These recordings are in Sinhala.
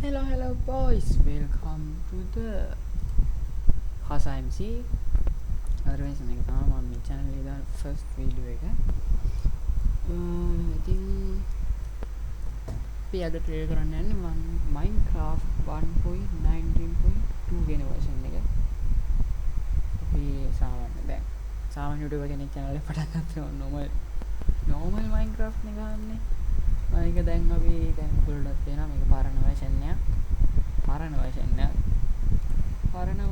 Hello boys, welcome to the Hasa MC. Otherwise මේක තමයි මම මේ channel එකේ දාන first video එක. ඉතින් අපි අද play කරන්න යන්නේ Minecraft 1.19.2 කියන version එක. අපි සාමාන්‍ය YouTuber කෙනෙක් channel එක පටන් ගත්තා normal Minecraft එක ගන්නනේ. මේක දැන් අපි දැන් ඔයගොල්ලන්ට දෙනවා මේක පරණ version එක. පරණ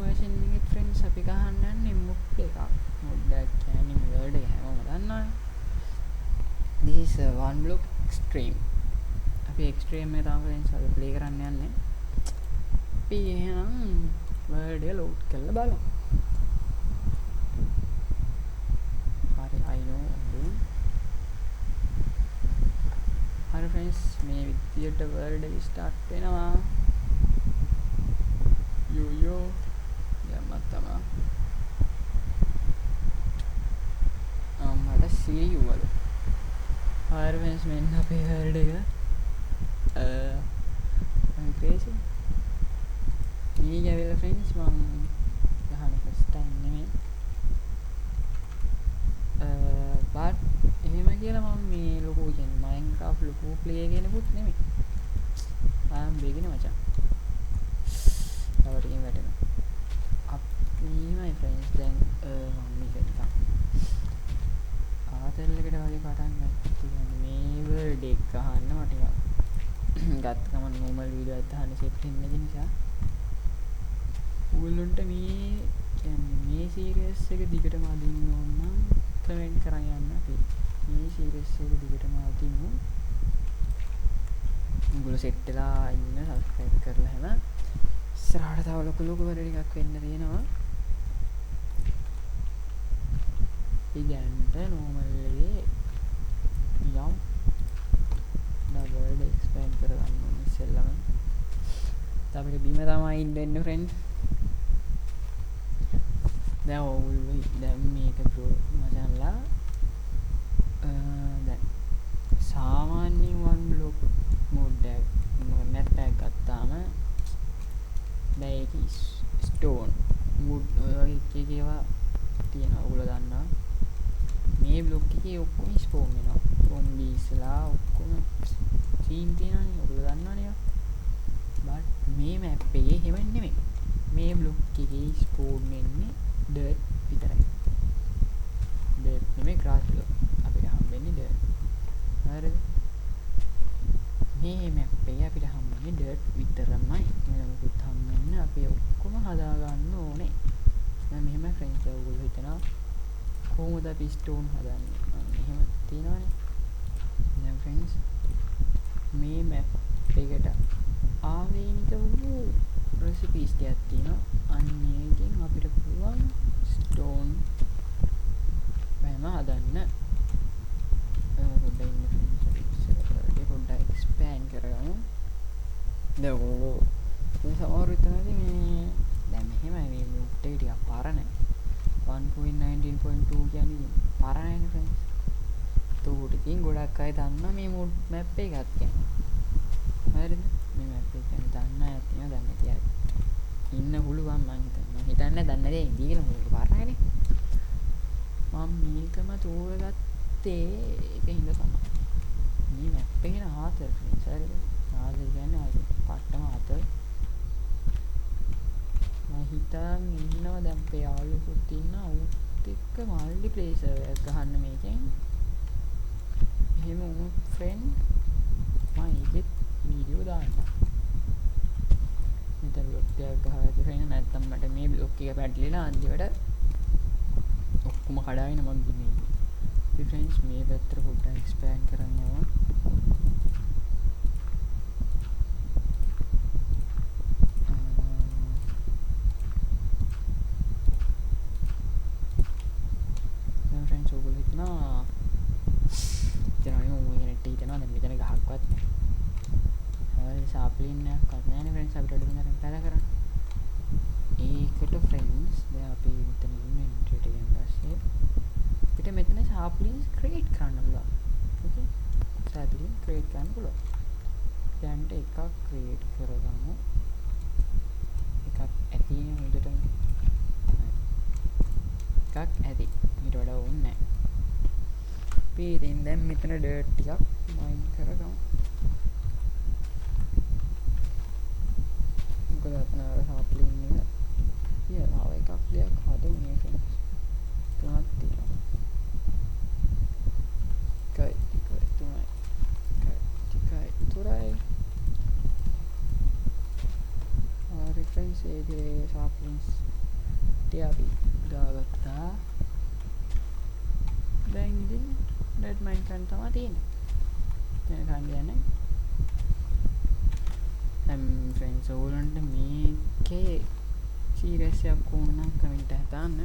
version එකේ friends අපි ගහන්න යන්නේ mod එකක්. mod එක කියන්නේ මේ world එක හැමෝම දන්නවනේ. This is one block extreme. අපි extreme එක තමයි friends අද play කරන්න යන්නේ. අපි එහෙනම් world එක load කරලා බලමු. හරි I know හරි friends මේ විදියට world එක start වෙනවා. yo යමත් තමයි මට see you වල හරි friends මෙන්න අපේ world එක I'm crazy මේ ගැවිලා friends මම ගහන first time නෙමෙයි but එහෙම කියලා මම මේ ලොකු කියන්නේ Minecraft ලොකු play කෙනෙකුත් නෙමෙයි. I'm beginner මචං. තව ටිකකින් වැටෙනවා. my friends දැන් මම මේක නිකන් ආතල් එකට වගේ පටන් ගත්තා. මේ වර්ඩ් එක ගහන්න මට ගත්ත ගමන් normal video එකක් දාන්න set වෙන්නේ නැති නිසා ඔයගොල්ලන්ට මේ කියන්නේ මේ series එක දිගටම අදින්න ඕන නම් comment කරන් යන්න අපි. මේ series එක දිගටම අදිමු. උගල set වෙලා ඉන්න subscribe කරලා හැම ඉස්සරහට තව ලොකු වැඩ ටිකක් වෙන්න තියෙනවා. ඉතින්ට normal එකේ යම් double expand කරගන්න ඕනේ ඉස්සෙල්ලාම. අපිට බීම තමයි ඉන්න friend. දැන් මේක bro මචංලා දැන් සාමාන්‍ය one block mod එක map එක ගත්තාම දැන් ඒක stone wood ඔය වගේ ඒවා තියෙනවා ඔයගොල්ලෝ දන්නවා. මේ block එකේ ඔක්කොම spawn වෙනවා. zombies ලා ඔක්කොම scene තියෙනවානේ ඔයගොල්ලෝ දන්නවනේ. but මේ map එකේ එහෙම නෙමෙයි. මේ block එකේ spawn වෙන්නේ dirt විතරයි. dirt නෙමෙයි grass block. අපිට හම්බෙන්නේ dirt. හරිද? මේ map එකේ අපිට හම්බෙන්නේ dirt විතරමයි. වෙන මොකුත් හම්බෙන්නේ අපි ඔක්කොම හදා ගන්න ඕනේ. දැන් මෙහෙම friends ඔයගොල්ලෝ හිතනවා කොහොමද අපි stone හදන්නේ? එහෙම තියෙනවනේ. දැන් friends මේ map එකට ආවේනික වූ recipes ටිකක් තියෙනවා. අන්න ඒකෙන් අපිට පුළුවන් stone බෑම හදන්න. පොඩ්ඩක් ඉන්න friends අපි පොඩ්ඩක් expand කරගමු. දැන් ඔයගොල්ලෝ මේ සමහර විතරයි මේ දැන් මෙහෙමයි මේ mod එක ටිකක් පරණ 1.19.2 කියන්නේ පරණයි friends. ඒකට ඉතින් ගොඩක් අය දන්නා මේ mod map එකක් කියන්නේ. හරිද? මේ map එක ගැන දන්න අය තියෙනවා දැන් නැති අය ඉන්න පුළුවන් මං හිතන්නේ දන්නේ නැති ඉඳී කියලා මොකද පරණයිනේ. මම මේකම තෝරගත්තේ ඒකින්ද තමයි. මේ map එකේ ආතල් friends හරිද? ආතල් කියන්නේ ආතල් පට්ටම ආතල්. මම හිතන් ඉන්නවා දැන් අපේ යාළුවෙකුත් ඉන්නවා උත් එක්ක මල්ටිප්ලේයර් එකක් ගහන්න මේකෙන්. එහෙම උත් friend මම ඒකෙත් වීඩියෝ දාන්නම්. මෙතන බ්ලොක් එකක් ගහලා friend නැත්තම් මට මේ බ්ලොක් එක පැටලිලා අන්තිමට ඔක්කොම කඩාගෙන මම දිනේ. ඉතින් friends මේ පැත්තට පොඩ්ඩක් expand කරන්න ඕන. create කරන්න පුළුවන්. දැන්ට එකක් ක්‍රියේට් කරගමු. එකක් ඇති ඊට වඩා ඕනේ නැහැ අපි ඉතින් දැන් මෙතන ඩර්ට් ටිකක් මයින් කරගමු මොකද අතන අර සාප්ලින් එක තියලා එකක් දෙයක් හදමු මේ ෆ්‍රෙන්ඩ්ස් තුනක් තියෙනවා එකයි තුනයි එකයි තුනයි රිෆරන්ස් ඒකේ සාප්ලින්ස් ටික අපි දාගත්තා දැන් ඉතින් ඩෙඩ් මයින් කරන්න තමයි තියෙන්නේ දැන් කන්නේ ෆ්‍රෙන්ඩ්ස් ඕගොල්ලන්ට මේකේ සීරියස් එකක් ඕන නම් කමෙන්ට් එකක් දාන්න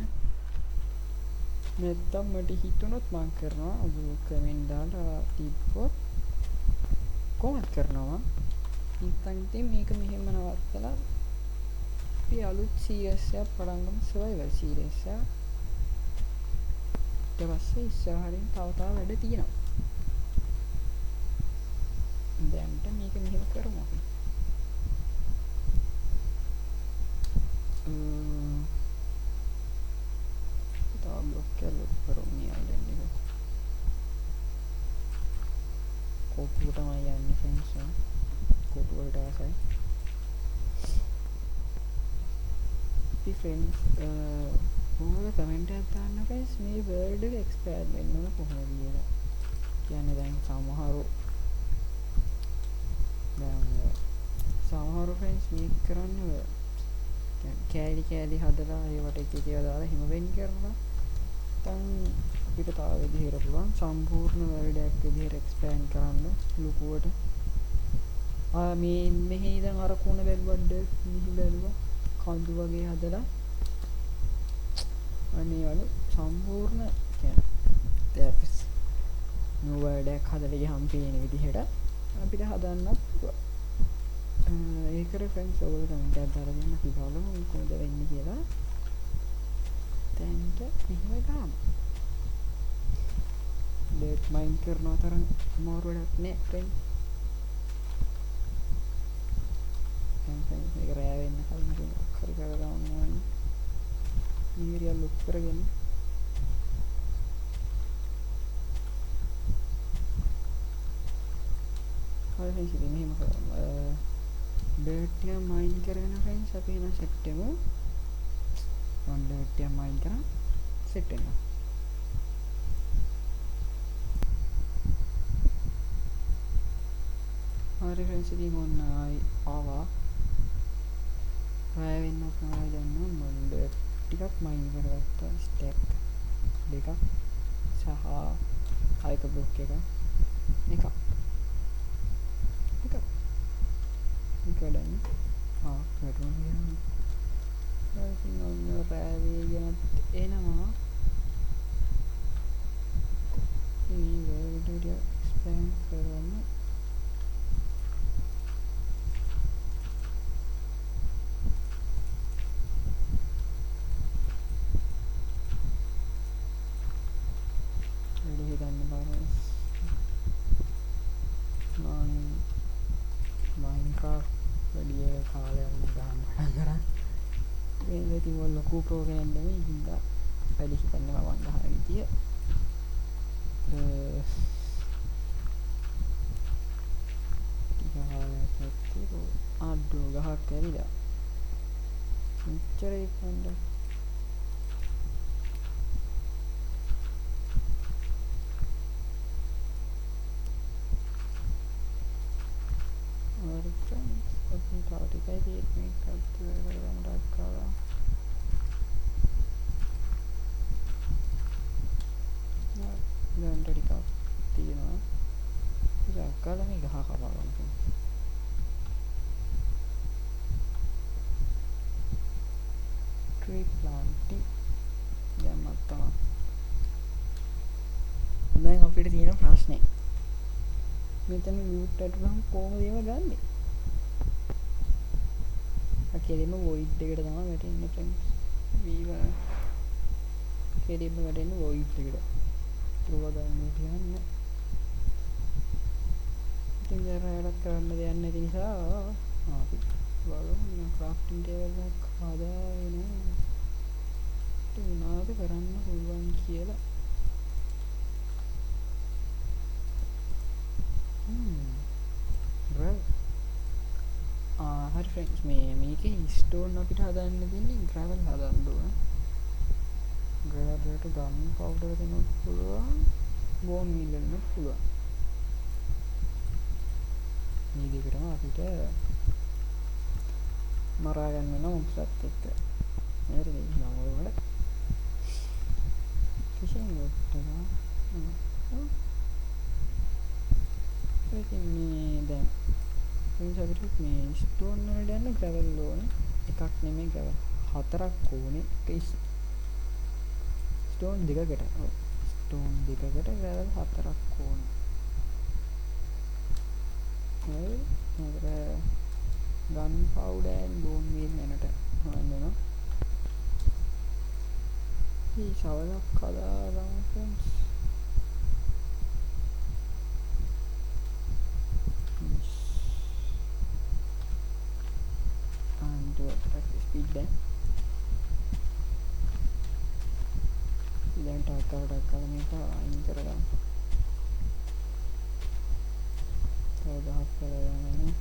නැත්තම් මට හිතුනොත් මම කරනවා ඔයගොල්ලෝ කමෙන්ට් දාලා තිබ්බොත් කොහොමද කරනවා නැත්තම් ඉතින් මේක මෙහෙම නවත්තලා අපි අලුත් සීරියස් එකක් පටන් ගමු සර්වයිවල් සීරියස් එක ඊට පස්සේ ඉස්සරහින් තව වැඩ තියෙනවා දැන්ට මේක මෙහෙම කරමු අපි තව බ්ලොක් කරලා කරමු මේ අයිලන්ඩ් එක කොටුව තමයි යන්නේ ෆ්‍රෙන්ඩ්ස් කොටුව වලට ආසයි ඉතින් ෆ්‍රෙන්ඩ්ස් ඔයාලා කමෙන්ට් එකක් දාන්න ෆ්‍රෙන්ඩ්ස් මේ වර්ල්ඩ් එක එක්ස්පෑන්ඩ් වෙන්න ඕන කොහොමද කියලා කියන්නේ දැන් සමහර ෆ්‍රෙන්ඩ්ස් මේක කරන්නේ කෑලි හදලා ඒවට එක එක දාලා හිම වෙන් කරනවා නැත්නම් අපිට තව විදිහකට පුළුවන් සම්පූර්ණ වර්ල්ඩ් එකක් විදිහට එක්ස්පෑන්ඩ් කරන්න ලොකුවට මේ මෙහි ඉඳන් අර කොන බැලුවද මෙහි බැලුවා කඳු වගේ හදලා අනේ වල සම්පූර්ණ කියන්නේ නෝ වර්ල්ඩ් එකක් හදලා ගියම් පේන විදිහට අපිට හදන්නත් පුළුවන් ඒකට ෆ්‍රෙන්ඩ්ස් ඔයගොල්ලෝ කමෙන්ට් එකක් දාලා දෙන්න අපි බලමු කොහොමද වෙන්නේ කියලා. දැන්ට මෙහෙම ගාමු. ඩේට් මයින් කරන තරම් අමාරු වැඩක් නෑ ෆ්‍රෙන්ඩ්. මේක රෑ වෙන්න කලින් හරි කරගන්න ඕනේ. මීරිය ලොක් කරගෙන හරි ෆ්‍රෙන්ඩ්ස් ඉතින් මෙහෙම කරමු. ඩර්ට් එක මයින් කරගෙන ෆ්‍රෙන්ඩ්ස් අපි එන සෙට් එකමු ඔන් ඩර්ට් එක මයින් කරා සෙට් වෙනවා හරි ෆ්‍රෙන්ඩ්ස් ඉතින් මොන ආවා රෑ වෙන්න තමයි දැන් මම ඩර්ට් ටිකක් මයින් කරගත්තා ස්ටැක් දෙකක් සහ ආයක බ්ලොක් එකක් ඉකඩන් වැටුණා ඉතින් ඔන්න රෑ වේගෙනත් එනවා මේ වර්ල්ඩ් එක එක්ස්පෑන්ඩ් කරන්න වැඩි හිතන්න බලන්න Minecraft වැඩි කාලයක් ගන්න පටන් ගන්න. මේ ඉතින් ඔය ලොකු ප්‍රෝග්‍රෑම් නෙමෙයි හින්දා වැඩි හිතන්න මම ගහන විදිය. ටික කාලයක් ඇත්තේ ආඩෝ ගහක් ඇරිලා. මෙච්චරයි කොණ්ඩ. tree planting දැම්මත් තමයි දැන් අපිට තියෙන ප්‍රශ්නේ මෙතන loot එකට නම් කොහොමද ඒව ගන්නෙ කෙලින්ම void එකට තමයි වැටෙන්නේ friends වීවා කෙලින්ම වැටෙන්නේ void එකට තුව ගන්න කියන්නේ ඉතින් ජරාලක් කරන්න දෙයක් නැති නිසා අපි බලමු crafting table එකක් හදාගෙන ඉතින් මොනවද කරන්න ෆ්‍රෙන්ඩ්ස් මේකේ ස්ටෝන් අපිට හදන්න දෙන්නේ ග්‍රැවල් හදන්න ඕන. ග්‍රැවල් වලට ගන් පවුඩර් දෙන්නත් පුළුවන්, බෝන් මීල් දෙන්නත් පුළුවන්. මේ දෙකටම අපිට මරා ගන්න වෙන මොබ්ස්ත් එක්ක. හරිද? නම් වල ෆිෂින් රොඩ් එක මේ දැන් ෆ්‍රෙන්ඩ්ස් අපිට මේ ස්ටෝන් වලට යන්න ග්‍රැවල් ඕන. එකක් නෙමෙයි ග්‍රැවල් හතරක් ඕනේ. ස්ටෝන් දෙකකට ග්‍රැවල් හතරක් ඕනේ. හරි. නේද? ගන් පවුඩර් and බෝන් මීල් වෙනට හොයන්න. මේ ශවලක් හදාගමු friends. and practice speed then. දැන් ටක් මේක අයින් කරගන්න. තව 10ක් කරගන්න.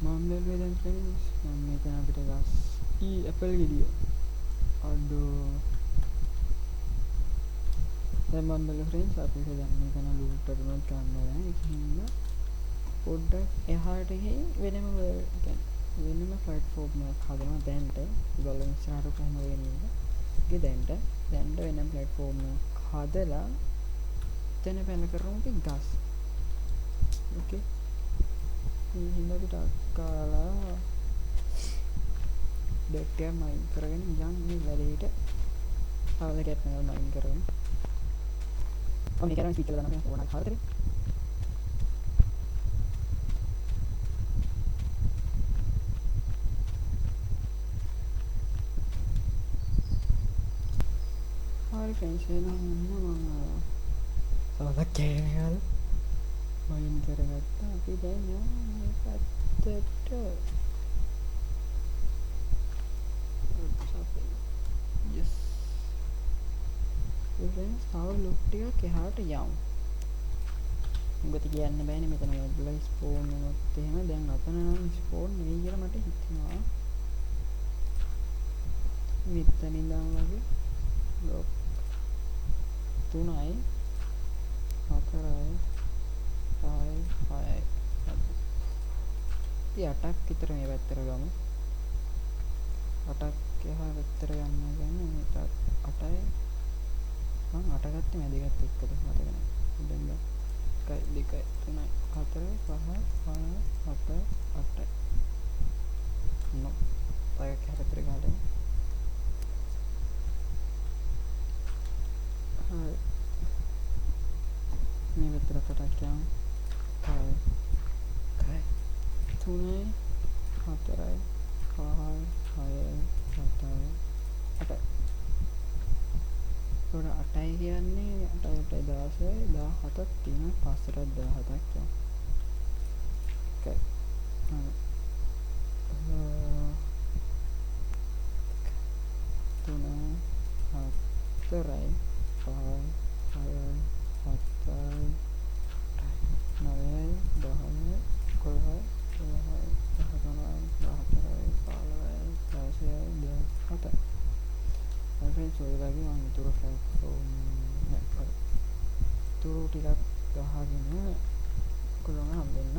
මම බැලුවේ දැන් ෆ්‍රෙන්ඩ්ස් මම මෙතන අපිට ගස් ඇපල් ගෙඩිය අඩෝ දැන් මම බැලුවා ෆ්‍රෙන්ඩ්ස් අපිට දැන් මෙතන ලූට් එකක් ගන්න බෑ. ඒකින්ද පොඩ්ඩක් එහාට ගිහින් වෙනම ප්ලැට්ෆෝම් එකක් හදනවා දැන්ට. ඒගොල්ලෝ ඉස්සරහට කොහොම වෙන්නේ? ඒක දැන්ට වෙනම ප්ලැට්ෆෝම් එකක් හදලා එතන පැන කරමු අපි ගස්. ඕකේ. මේ හින්දා අපිට අක්කාලා ඩෙක් එක මයින් කරගෙන යන්නේ වැඩේට. තවද කැට් නල් මයින් කරගෙන. ඔන්න කරන් ස්පීඩ් එක දාන්න ඕනක් හරියට. හරි ෆ්‍රෙන්ඩ්ස් එහෙනම් මම තවද කෑමල් මයින් කරගත්තා. අපි දැන් මේ පැත්තට yes friends තව ලොක් ටිකක් එහාට යමු. මොකද කියන්න බෑනේ මෙතන වල ස්පෝන් වුණොත් එහෙම දැන් අතන නම් ස්පෝන් නෙවෙයි කියලා මට හිතෙනවා. මෙතන ඉඳන් වගේ ලොක් 3යි 4යි 5යි 6යි 8ක් විතර මේ පැත්තට ගමු. 8ක් එහා පැත්තට යන්න ගන්නේ මේක 8යි මම 8 ගත්තේ මැද ගත්ත එක්කද මතක නැහැ. දැන් 1 2 3 4 5 6 7 8යි නෝ පයක් හැරතර ගාලා හරි මේ පැත්තට 8ක් යමු. 3යි 4යි 5යි 6යි 7යි 8යි. ඒකට 8යි කියන්නේ 8යි 16යි 17ක් තියෙනවා. පස්සට 17ක් යනවා. okay. 3 4යි 5යි 6යි 7යි 9යි 10යි 11යි 12යි 13යි 14යි 15යි 16යි 17යි. ෆ්‍රෙන්ඩ්ස් ඔය වගේ මම උතුරු ප්ලැට්ෆෝම් එක තුරු ටිකක් ගහගෙන කොළොම හම්බෙන්න.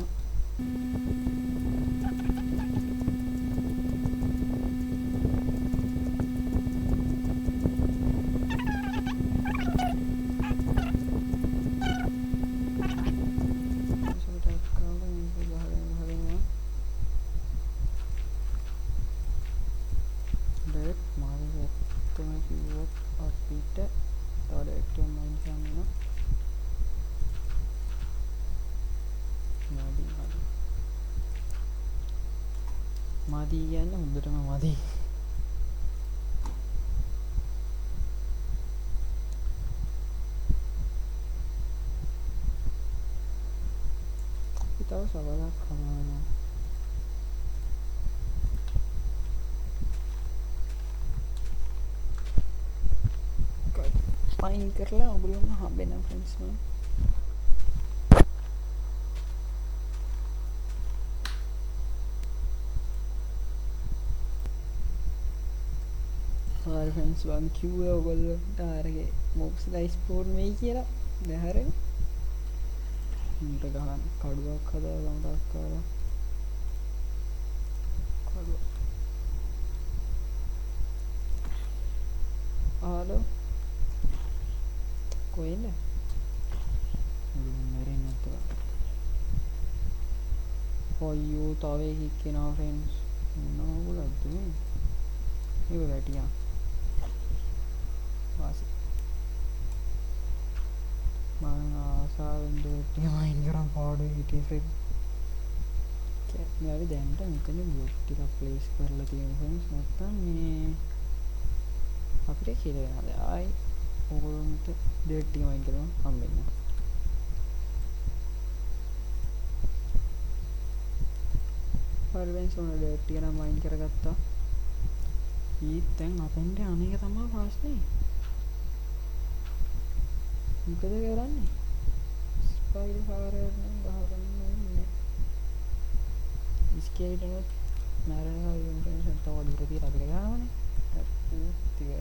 මදි කියන්නේ හොඳටම මදි. තව සවලක් කනවා. පයින් කරලා ඔයගොල්ලෝ හම්බෙන්න ෆ්‍රෙන්ඩ්ස් මම ෆ්‍රෙන්ඩ්ස් වන් කිව්වේ ඔයගොල්ලන්ට අරගේ මොබ්ස්ලා ස්පෝන් වෙයි කියලා දැහැරෙන උන්ට ගහන්න කඩුවක් හදාගමු ටක්කාලා කඩුව හලෝ කොහෙන්ද මැරෙන්නේ නැතුව අයියෝ තව එකෙක් එනවා ෆ්‍රෙන්ඩ්ස් මොනවද මේ ඒක වැටියා වාසි මම ආසාවෙන් දෙට්ටිය මයින් කරන් පාඩුවේ හිටියේ ෆ්‍රෙන්ඩ් අපි දැන්ට මෙතන බ්ලොක් ටිකක් ප්ලේස් කරලා තියෙන ෆ්‍රෙන්ඩ්ස් නැත්තම් මේ අපිට කියලා වෙනවද ආයි ඕගොල්ලන්ට දෙට්ටිය මයින් කරන් හම්බෙන්න පර්වෙන්ස් ඕන දෙට්ටිය නම් මයින් කරගත්තා ඊත් දැන් අපෙන්ට අනේක තමයි ප්‍රශ්නේ මොකද කරන්නේ ස්පයිඩර් කාරයක් නම් ගහගන්න ඕනේ ඉස්කේටනොත් මැරෙනවා ඉන්ෆර්මේෂන් තව දුර තියලා අපිට ගහවනේ ටික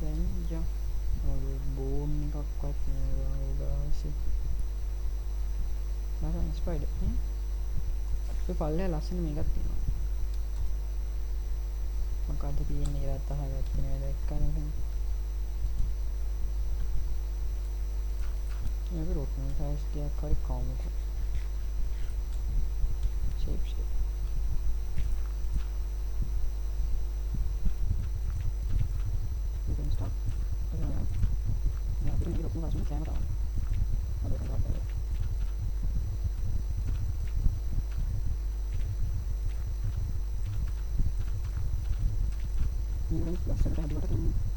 දැන් ජා ඔය බෝන් එකක්වත් නෑ ගාසි නරන් ස්පයිඩර් ඒ පල්ලේ ලස්සන මේකක් තියෙනවා මොකද්ද තියෙන්නේ කියලා අහගත්තේ නේද දැක්කනේ Maybe rotten size dia kari count. Shape. You can start. Yeah, kita ni rotten size camera. Ada kan? Ini kan langsung dah dua kali.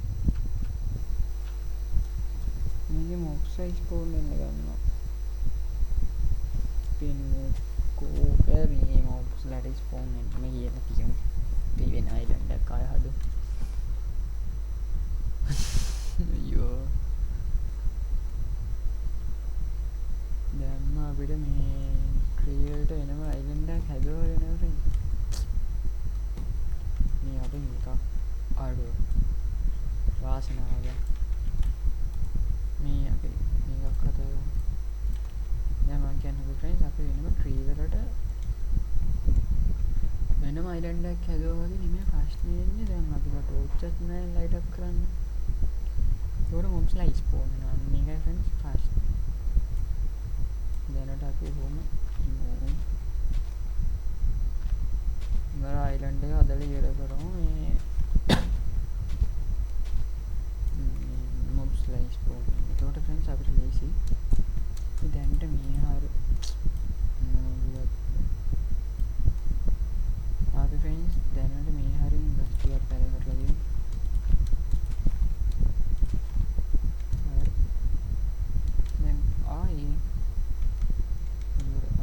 මේකේ මොක් සයිස් ෆෝන් වෙන්න ගන්නවා පින් කෝපේ මේ මොක්ස් ලැඩිස් ෆෝන් වෙන්න මේ කියලා තියෙනවා පිවෙන අයිලන්ඩ් එකක් ආය හදු අයියෝ දැන් අපිට මේ ක්‍රියේට් වෙනම අයිලන්ඩ් එකක් හදුවා වෙනවා ෆ්‍රෙන්ඩ් මේ අපි නිකක් අඩු වාසනාවක මේ අපි මේකක් හදාගමු. දැන් මම කියන්නේ ෆ්‍රෙන්ඩ්ස් අපි වෙනම ට්‍රී වලට වෙනම අයිලන්ඩ් එකක් හදුවා වගේ නෙමෙයි ප්‍රශ්නේ වෙන්නේ. දැන් අපිට ටෝච් එකක් නැහැ ලයිට් අප් කරන්න. ඒකට මොම්ස්ලා ස්පෝන් වෙනවා. මේකයි ෆ්‍රෙන්ඩ්ස් ප්‍රශ්නේ. දැනට අපි කොහොම මර අයිලන්ඩ් එක හදලා ඉවර කරමු. මේ මොම්ස්ලා ස්පෝන් එතකොට ෆ්‍රෙන්ඩ්ස් අපිට ලේසි දැන්ට මේ හරි අපි ෆ්‍රෙන්ඩ්ස් දැනට මේ හරි ඉන්ඩස්ට්‍රියක් පැල කරලා දෙමු හරි දැන් ආයේ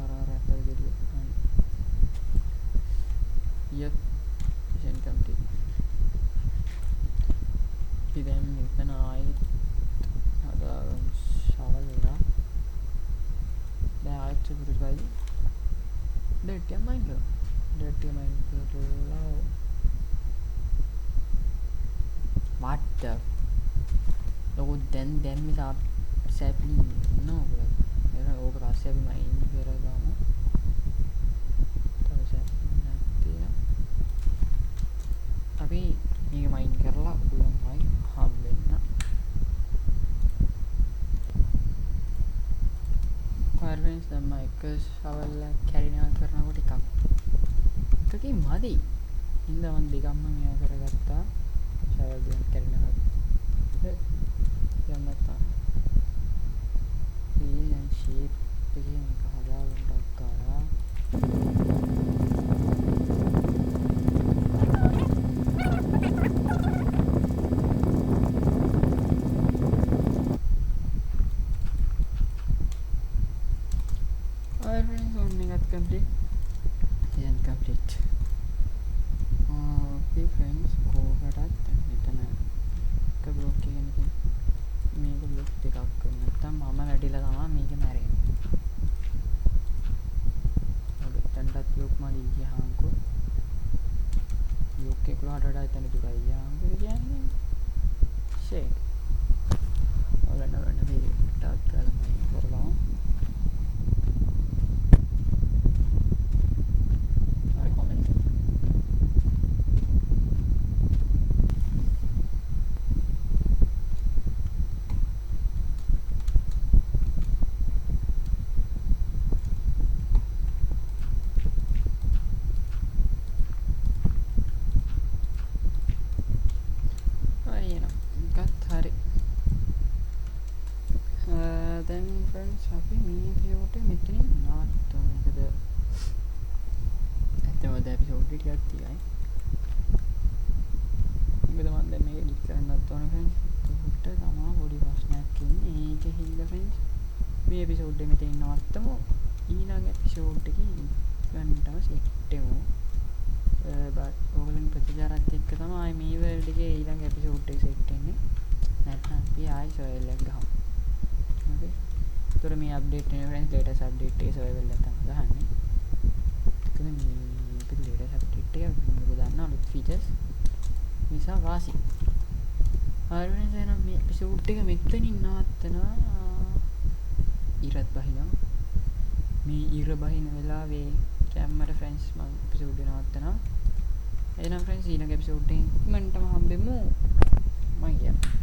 අර ඇපල් ගෙඩිය යප් මිෂන් කම්ප්ලීට් ඉතින් දැන් මෙතන ආයේ शावल लेगा आज से कुछ भाई डेट माइंड कर लाओ व्हाट द लोगों देन में आप सैपली नो मेरा वो क्लास से भी माइंड कर रहा हूँ तो सैपली नाते अभी ये माइंड कर ला उलन भाई हम लेना ෆර්වෙන්ස් දැම්ම එක ශවල් කැරිනා කරනකොට එකක් එකකින් මදි ඉඳ මම දෙකක්ම මෙයා කරගත්තා ශවල් දෙකක් කැරිනා දැන් නැත්නම් මේ ෂේප් එකේ මේක හදාගන්න ටක්කාලා complete and complete okay friends කොහොමදත් මෙතන එක බ්ලොක් එකකින් මේක බ්ලොක් දෙකක් කරන නැත්නම් මම වැඩිලා තමයි මේක මැරෙන්නේ ඔබ තණ්ඩත් බ්ලොක් මලි ගියාන්කෝ බ්ලොක් එක 11ට එතන දුරයි අප්ඩේට් එකක් තියයි. මොකද මම දැන් මේක එඩිට් කරන්නත් ඕන ෆ්‍රෙන්ඩ්ස්. ඒකට තමයි පොඩි ප්‍රශ්නයක් ඉන්නේ. ඒකෙන් හින්දා ෆ්‍රෙන්ඩ්ස් මේ එපිසෝඩ් එක මෙතනින් නවත්තමු. ඊළඟ එපිසෝඩ් එකේ ගන්නටම සෙට් වෙමු. ඔයගොල්ලන් ප්‍රතිචාරات එක්ක තමයි මේ වර්ල්ඩ් එකේ ඊළඟ එපිසෝඩ් එක සෙට් වෙන්නේ. නැත්නම් අපි ආයි සර්වර් එක ගහමු. ඕකේ. ඒතර මේ අප්ඩේට් වෙන ෆ්‍රෙන්ඩ්ස් ලේටස්ට් අප්ඩේට් එක සර්වර් එක තමයි ගහන්නේ. ඒකද මේ ලේටස්ට් අප්ඩේට් එක මොකද දන්න අලුත් ෆීචර්ස් නිසා වාසි. හරි ෆ්‍රෙන්ඩ්ස් එහෙනම් මේ එපිසෝඩ් එක මෙතනින් නවත්තනවා. ඉරත් බහිනවා. මේ ඉර බහින වෙලාවේ කැම්මට ෆ්‍රෙන්ඩ්ස් මම එපිසෝඩ් එක නවත්තනවා. එහෙනම් ෆ්‍රෙන්ඩ්ස් ඊළඟ එපිසෝඩ් එකෙන් ඉක්මනටම හම්බෙමු. මම කියන්නේ